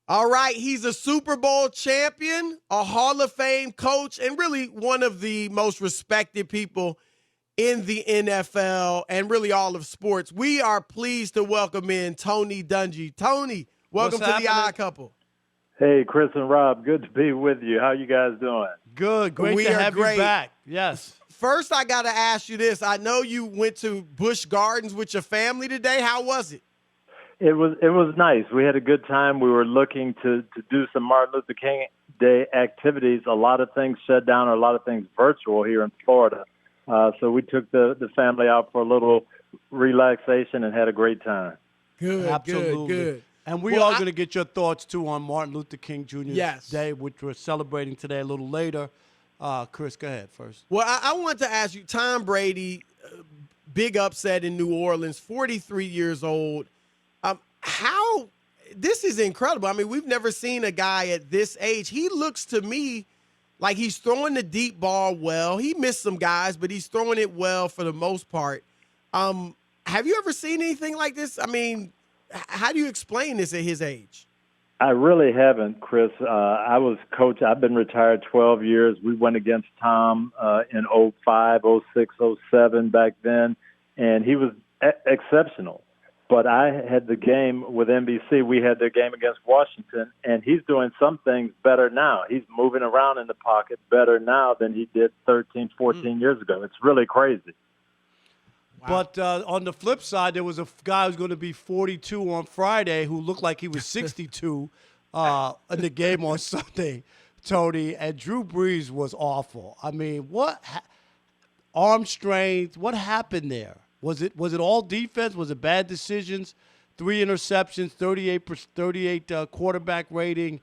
All right, he's a Super Bowl champion, a Hall of Fame coach, and really one of the most respected people in the NFL and really all of sports. We are pleased to welcome in Tony Dungy. Tony, What's welcome to the happening? Odd Couple. Hey, Chris and Rob, good to be with you. How you guys doing? Good. Great We to are have great. you back. Yes. First, I got to ask you this. I know you went to Busch Gardens with your family today. How was it? It was nice. We had a good time. We were looking to do some Martin Luther King Day activities. A lot of things shut down, or a lot of things virtual here in Florida. So we took the family out for a little relaxation and had a great time. Good, Absolutely. good. And we Well, are going to get your thoughts, too, on Martin Luther King Jr.'s Yes. Day, which we're celebrating today a little later. Chris, go ahead first. Well, I want to ask you, Tom Brady, big upset in New Orleans, 43 years old. How this is incredible. I mean, we've never seen a guy at this age. He looks to me like he's throwing the deep ball well. He missed some guys, but he's throwing it well for the most part. Have you ever seen anything like this? I mean, how do you explain this at his age? I really haven't, Chris. I was coach. I've been retired 12 years. We went against Tom in '05, '06, '07 back then, and he was exceptional. But I had the game with NBC. We had the game against Washington, and he's doing some things better now. He's moving around in the pocket better now than he did 13, 14 years ago. It's really crazy. Wow. But on the flip side, there was a guy who's going to be 42 on Friday who looked like he was 62 in the game on Sunday, Tony. And Drew Brees was awful. I mean, arm strength, what happened there? Was it all defense? Was it bad decisions? 3 interceptions, 38 quarterback rating.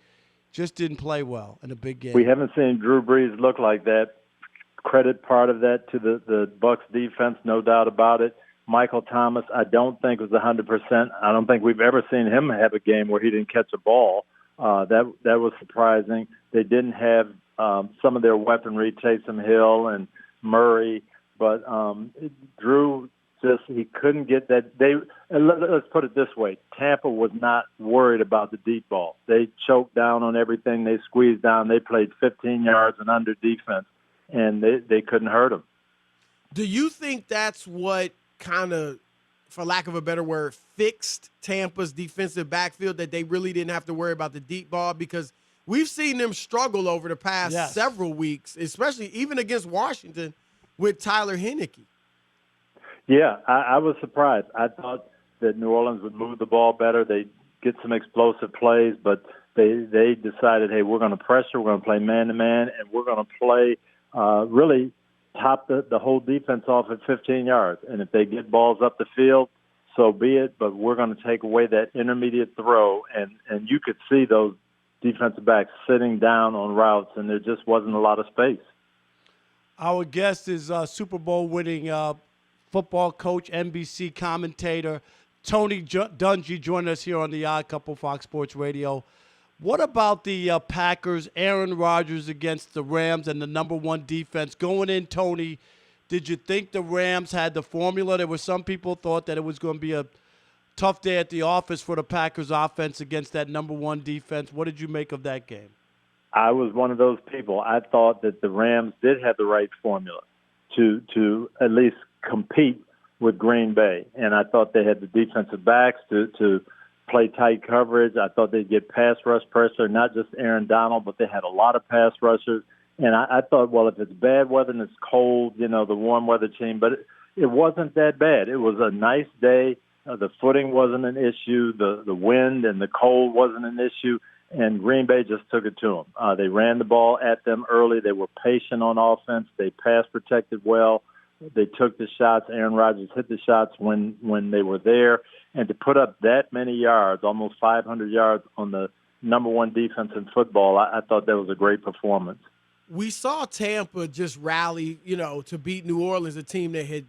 Just didn't play well in a big game. We haven't seen Drew Brees look like that. Credit part of that to the Bucs defense, no doubt about it. Michael Thomas, I don't think was 100%. I don't think we've ever seen him have a game where he didn't catch a ball. That was surprising. They didn't have some of their weaponry, Taysom Hill and Murray, but Drew he couldn't get that. Let's put it this way: Tampa was not worried about the deep ball. They choked down on everything. They squeezed down. They played 15 yards and under defense, and they couldn't hurt them. Do you think that's what kind of, for lack of a better word, fixed Tampa's defensive backfield, that they really didn't have to worry about the deep ball? Because we've seen them struggle over the past several weeks, especially even against Washington with Tyler Heineke. Yeah, I was surprised. I thought that New Orleans would move the ball better. They'd get some explosive plays, but they decided, hey, we're going to pressure, we're going to play man-to-man, and we're going to play really top the whole defense off at 15 yards. And if they get balls up the field, so be it, but we're going to take away that intermediate throw. And you could see those defensive backs sitting down on routes, and there just wasn't a lot of space. Our guest is Super Bowl winning football coach, NBC commentator, Tony Dungy, joining us here on the Odd Couple, Fox Sports Radio. What about the Packers, Aaron Rodgers against the Rams and the number one defense? Going in, Tony, did you think the Rams had the formula? There were some people thought that it was going to be a tough day at the office for the Packers offense against that number one defense. What did you make of that game? I was one of those people. I thought that the Rams did have the right formula to at least compete with Green Bay. And I thought they had the defensive backs to play tight coverage. I thought they'd get pass rush pressure, not just Aaron Donald, but they had a lot of pass rushers. And I thought, well, if it's bad weather and it's cold, the warm weather team, but it wasn't that bad. It was a nice day. The footing wasn't an issue. The wind and the cold wasn't an issue. And Green Bay just took it to them. They ran the ball at them early. They were patient on offense. They pass protected well. They took the shots. Aaron Rodgers hit the shots when they were there. And to put up that many yards, almost 500 yards on the number one defense in football, I thought that was a great performance. We saw Tampa just rally, to beat New Orleans, a team that had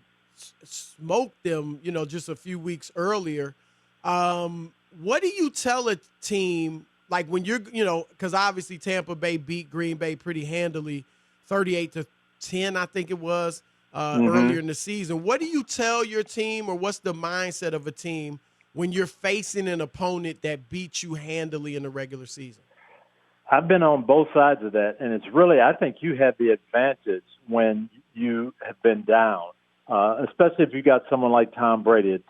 smoked them, just a few weeks earlier. What do you tell a team, like when you're, because obviously Tampa Bay beat Green Bay pretty handily, 38-10, I think it was. Earlier in the season. What do you tell your team, or what's the mindset of a team when you're facing an opponent that beats you handily in the regular season? I've been on both sides of that, and it's really, I think you have the advantage when you have been down, especially if you got someone like Tom Brady,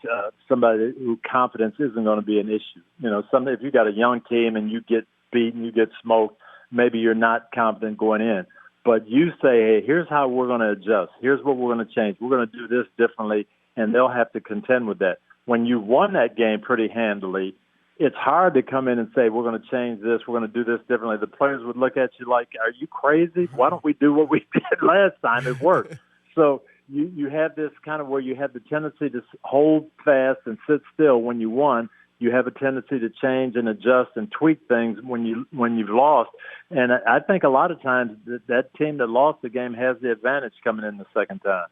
somebody who confidence isn't going to be an issue. You know, if you got a young team and you get beaten, you get smoked, maybe you're not confident going in. But you say, hey, here's how we're going to adjust. Here's what we're going to change. We're going to do this differently, and they'll have to contend with that. When you won that game pretty handily, it's hard to come in and say, we're going to change this, we're going to do this differently. The players would look at you like, are you crazy? Why don't we do what we did last time? It worked. So you have this kind of where you have the tendency to hold fast and sit still when you won. You have a tendency to change and adjust and tweak things when you've lost. And I think a lot of times that team that lost the game has the advantage coming in the second time.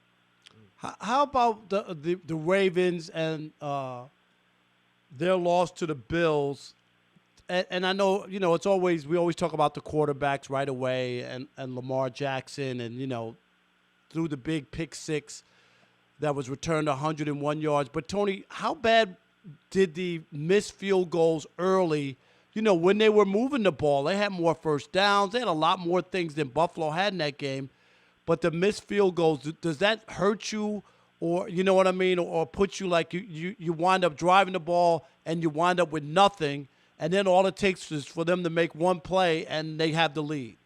How about the Ravens and their loss to the Bills? And I know, we always talk about the quarterbacks right away and Lamar Jackson and, threw the big pick six that was returned 101 yards. But, Tony, how bad did the missed field goals early, when they were moving the ball? They had more first downs. They had a lot more things than Buffalo had in that game. But the missed field goals, does that hurt you or, you know what I mean, or put you like you wind up driving the ball and you wind up with nothing, and then all it takes is for them to make one play and they have the lead?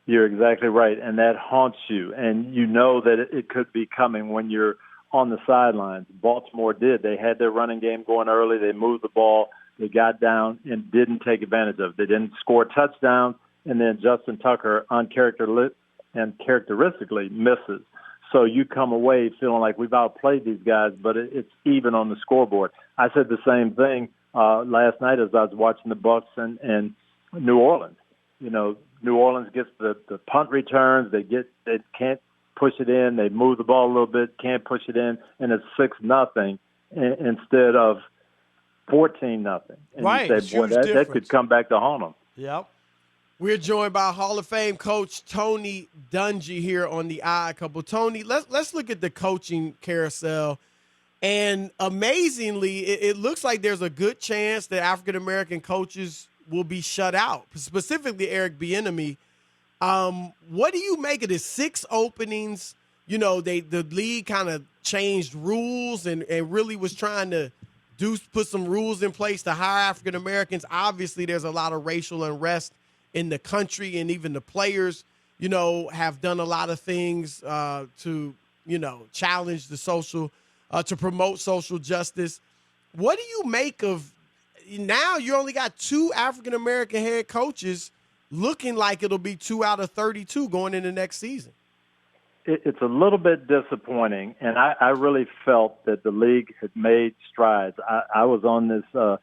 You're exactly right, and that haunts you, and you know that it could be coming when you're on the sidelines. Baltimore did. They had their running game going early. They moved the ball. They got down and didn't take advantage of it. They didn't score touchdowns, and then Justin Tucker uncharacteristically misses. So you come away feeling like we've outplayed these guys, but it's even on the scoreboard. I said the same thing last night as I was watching the Bucs and New Orleans. New Orleans gets the punt returns. They can't push it in. They move the ball a little bit, can't push it in, and it's 6-0 instead of 14-0. And right, you say, boy, that could come back to haunt them. Yep. We're joined by Hall of Fame coach Tony Dungy here on the Odd Couple. Tony, let's look at the coaching carousel. And amazingly, it looks like there's a good chance that African-American coaches will be shut out, specifically Eric Bieniemy. What do you make of the 6 openings? The league kind of changed rules and really was trying to put some rules in place to hire African Americans. Obviously, there's a lot of racial unrest in the country, and even the players, have done a lot of things to, challenge the social, to promote social justice. What do you make of now you only got 2 African American head coaches, looking like it'll be 2 out of 32 going into next season? It's a little bit disappointing, and I really felt that the league had made strides. I was on this a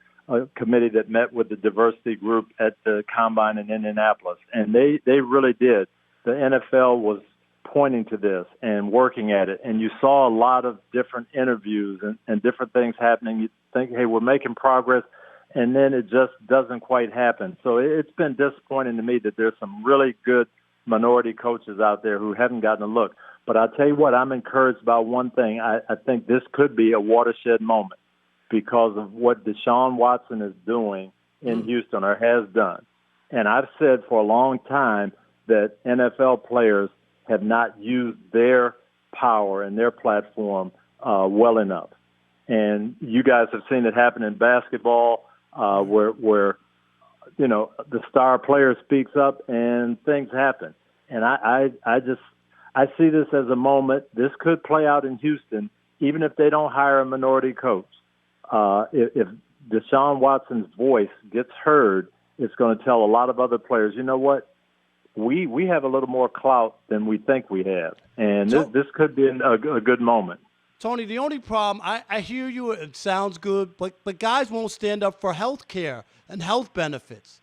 committee that met with the diversity group at the Combine in Indianapolis, and they really did. The NFL was pointing to this and working at it, and you saw a lot of different interviews and different things happening. You think, hey, we're making progress, and then it just doesn't quite happen. So it's been disappointing to me that there's some really good minority coaches out there who haven't gotten a look. But I'll tell you what, I'm encouraged about one thing. I think this could be a watershed moment because of what Deshaun Watson is doing in Houston or has done. And I've said for a long time that NFL players have not used their power and their platform well enough. And you guys have seen it happen in basketball where the star player speaks up and things happen. And I see this as a moment. This could play out in Houston, even if they don't hire a minority coach. If Deshaun Watson's voice gets heard, it's going to tell a lot of other players, you know what? We have a little more clout than we think we have. And this could be a good moment. Tony, the only problem, I hear you, it sounds good, but guys won't stand up for health care and health benefits.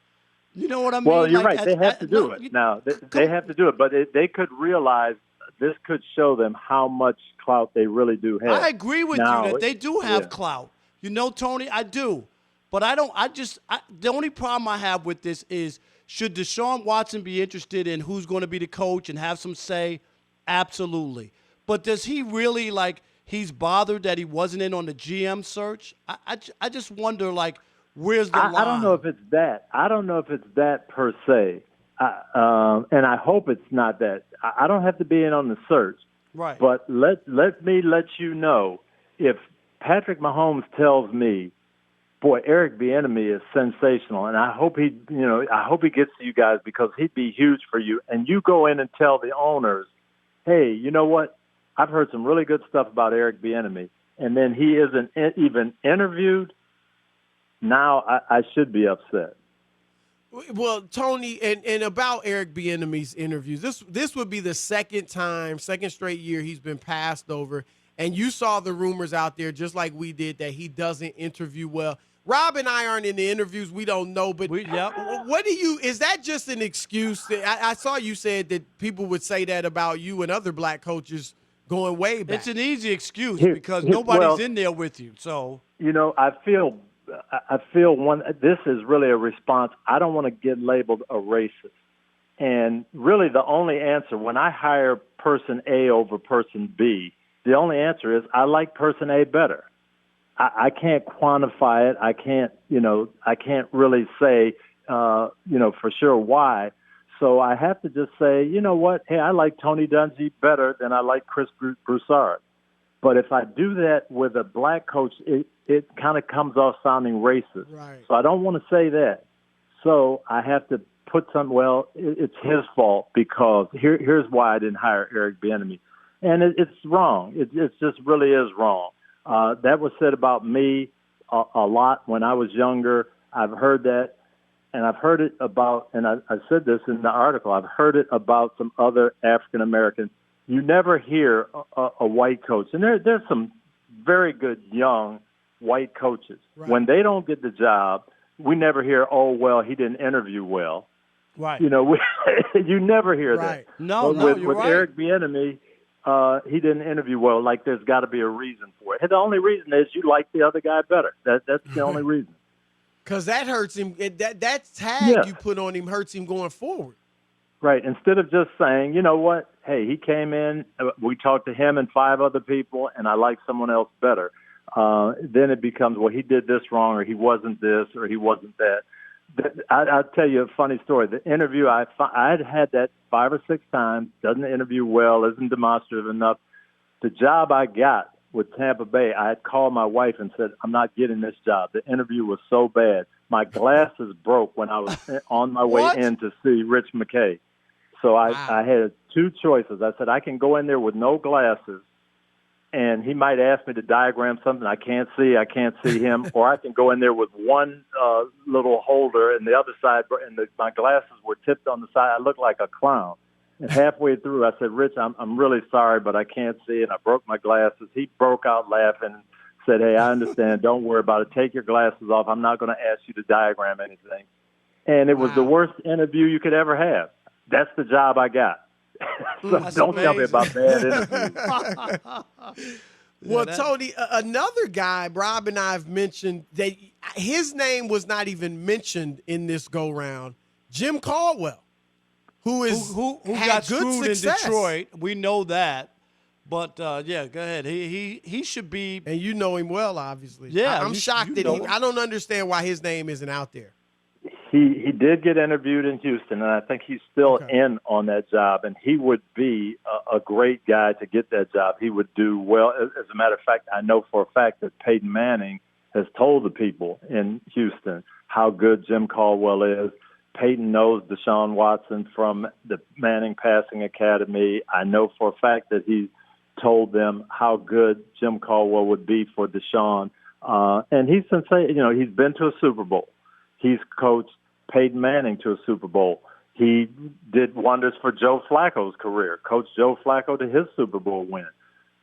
You know what I mean? Well, you're right. They have to do it. Now, they have to do it, but they could realize this could show them how much clout they really do have. I agree with you that they do have clout. Tony, I do. But the only problem I have with this is, should Deshaun Watson be interested in who's going to be the coach and have some say? Absolutely. But does he really, he's bothered that he wasn't in on the GM search? I just wonder, like, where's the line? I don't know if it's that. I don't know if it's that per se. And I hope it's not that. I don't have to be in on the search. Right. But let me let you know, if Patrick Mahomes tells me, boy, Eric Bieniemy is sensational, and I hope he gets to you guys because he'd be huge for you. And you go in and tell the owners, hey, you know what? I've heard some really good stuff about Eric Bieniemy, and then he isn't even interviewed. Now I should be upset. Well, Tony, and about Eric Bieniemy's interviews, this would be the second straight year he's been passed over. And you saw the rumors out there, just like we did, that he doesn't interview well. Rob and I aren't in the interviews. We don't know. But is that just an excuse? I saw you said that people would say that about you and other black coaches going way back. It's an easy excuse because nobody's in there with you. So, I feel this is really a response. I don't want to get labeled a racist. And really the only answer, when I hire person A over person B, the only answer is I like person A better. I can't quantify it. I can't really say, for sure why. So I have to just say, you know what? Hey, I like Tony Dungy better than I like Chris Broussard. But if I do that with a black coach, it kind of comes off sounding racist. Right. So I don't want to say that. So I have to put it's his fault because here's why I didn't hire Eric Bieniemy. And it's wrong. It just really is wrong. That was said about me a lot when I was younger. I've heard that, and I've heard it about, and I said this in the article, I've heard it about some other African Americans. You never hear a white coach, and there's some very good young white coaches. Right. When they don't get the job, we never hear, oh, well, he didn't interview well. Right. You never hear right. that. No, with you're right. Eric Bieniemy, he didn't interview well. Like, there's got to be a reason for it. And the only reason is you like the other guy better. That's the only reason. Because that hurts him. That tag you put on him hurts him going forward. Right. Instead of just saying, you know what, hey, he came in, we talked to him and 5 other people, and I like someone else better. Then it becomes, well, he did this wrong, or he wasn't this, or he wasn't that. I'll tell you a funny story. The interview, I'd had that 5 or 6 times, doesn't interview well, isn't demonstrative enough. The job I got with Tampa Bay, I had called my wife and said, I'm not getting this job. The interview was so bad. My glasses broke when I was on my way in to see Rich McKay. So I had 2 choices. I said, I can go in there with no glasses, and he might ask me to diagram something I can't see him, or I can go in there with one little holder and the other side, and my glasses were tipped on the side. I looked like a clown. And halfway through, I said, Rich, I'm really sorry, but I can't see, and I broke my glasses. He broke out laughing and said, hey, I understand. Don't worry about it. Take your glasses off. I'm not going to ask you to diagram anything. And it was the worst interview you could ever have. That's the job I got. So don't tell me about bad interviews. Well, Tony, another guy Rob and I have mentioned that his name was not even mentioned in this go-round, Jim Caldwell, who got screwed success in Detroit. We know that. But, go ahead. He should be. And you know him well, obviously. Yeah. I'm shocked that I don't understand why his name isn't out there. He did get interviewed in Houston, and I think he's still in on that job, and he would be a great guy to get that job. He would do well. As a matter of fact, I know for a fact that Peyton Manning has told the people in Houston how good Jim Caldwell is. Peyton knows Deshaun Watson from the Manning Passing Academy. I know for a fact that he told them how good Jim Caldwell would be for Deshaun. And he's he's been to a Super Bowl. He's coached Peyton Manning to a Super Bowl. He did wonders for Joe Flacco's career, coached Joe Flacco to his Super Bowl win.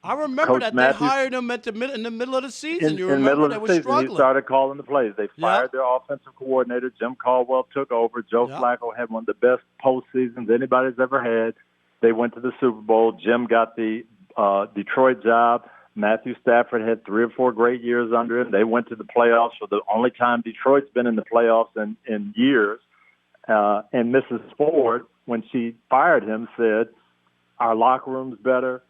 I remember that they hired him in the middle of the season. You remember they were struggling. He started calling the plays. They fired their offensive coordinator. Jim Caldwell took over. Joe Flacco had one of the best postseasons anybody's ever had. They went to the Super Bowl. Jim got the Detroit job. Matthew Stafford had 3 or 4 great years under him. They went to the playoffs for the only time Detroit's been in the playoffs in years. And Mrs. Ford, when she fired him, said, our locker room's better,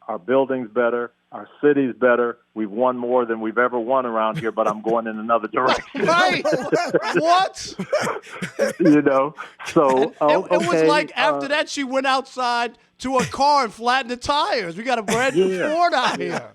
our building's better, Our city's better. We've won more than we've ever won around here, but I'm going in another direction. Right? What? You know? So, It was okay, like after that, she went outside to a car and flattened the tires. We got a brand new Ford out here.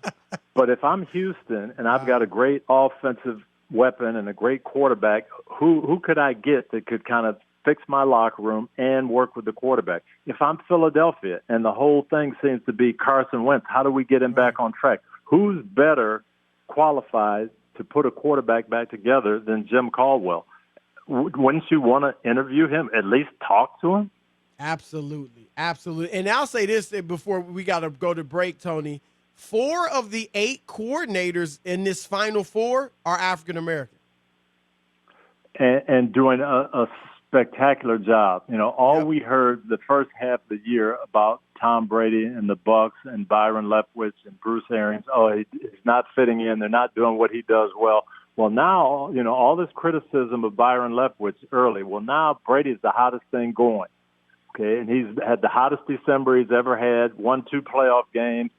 But if I'm Houston and I've got a great offensive weapon and a great quarterback, who could I get that could kind of fix my locker room and work with the quarterback? If I'm Philadelphia and the whole thing seems to be Carson Wentz, how do we get him back on track? Who's better qualified to put a quarterback back together than Jim Caldwell? Wouldn't you want to interview him, at least talk to him? Absolutely. Absolutely. And I'll say this before we got to go to break, Tony. 4 of the 8 coordinators in this Final Four are African-American. And doing a spectacular job. You know, all we heard the first half of the year about Tom Brady and the Bucks and Byron Leftwich and Bruce Arians, he's not fitting in. They're not doing what he does well. Well, now, you know, all this criticism of Byron Leftwich early. Well, now Brady's the hottest thing going. Okay, and he's had the hottest December he's ever had, won 2 playoff games.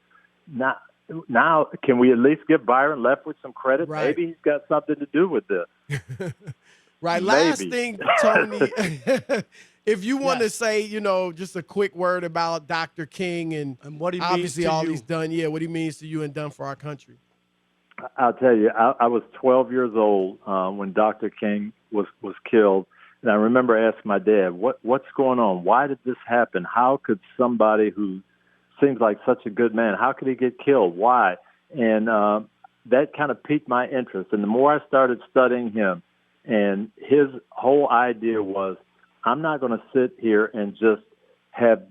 Now, can we at least give Byron Leftwich some credit? Right. Maybe he's got something to do with this. Right. Maybe. Last thing, Tony, if you want to say, you know, just a quick word about Dr. King and what he means obviously to all you. he's done. Yeah, what he means to you and done for our country. I'll tell you, I was 12 years old when Dr. King was killed. And I remember asking my dad, what's going on? Why did this happen? How could somebody who seems like such a good man, how could he get killed? Why? And that kind of piqued my interest. And the more I started studying him, and his whole idea was, I'm not going to sit here and just have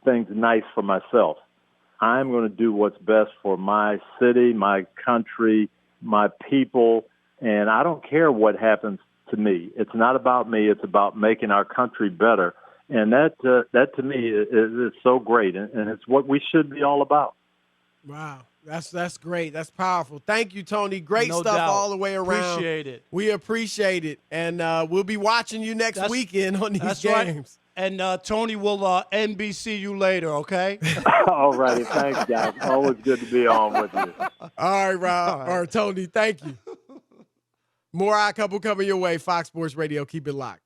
things nice for myself. I'm going to do what's best for my city, my country, my people, and I don't care what happens to me. It's not about me. It's about making our country better. And that to me is so great, and it's what we should be all about. Wow. That's great. That's powerful. Thank you, Tony. Great No stuff doubt. all the way around. Appreciate it. We appreciate it. And we'll be watching you next weekend on these That's games. Right. And Tony will NBC you later, okay? All righty. Thanks, guys. Always good to be on with you. All right, Rob. Or Tony, thank you. More Odd Couple coming your way. Fox Sports Radio. Keep it locked.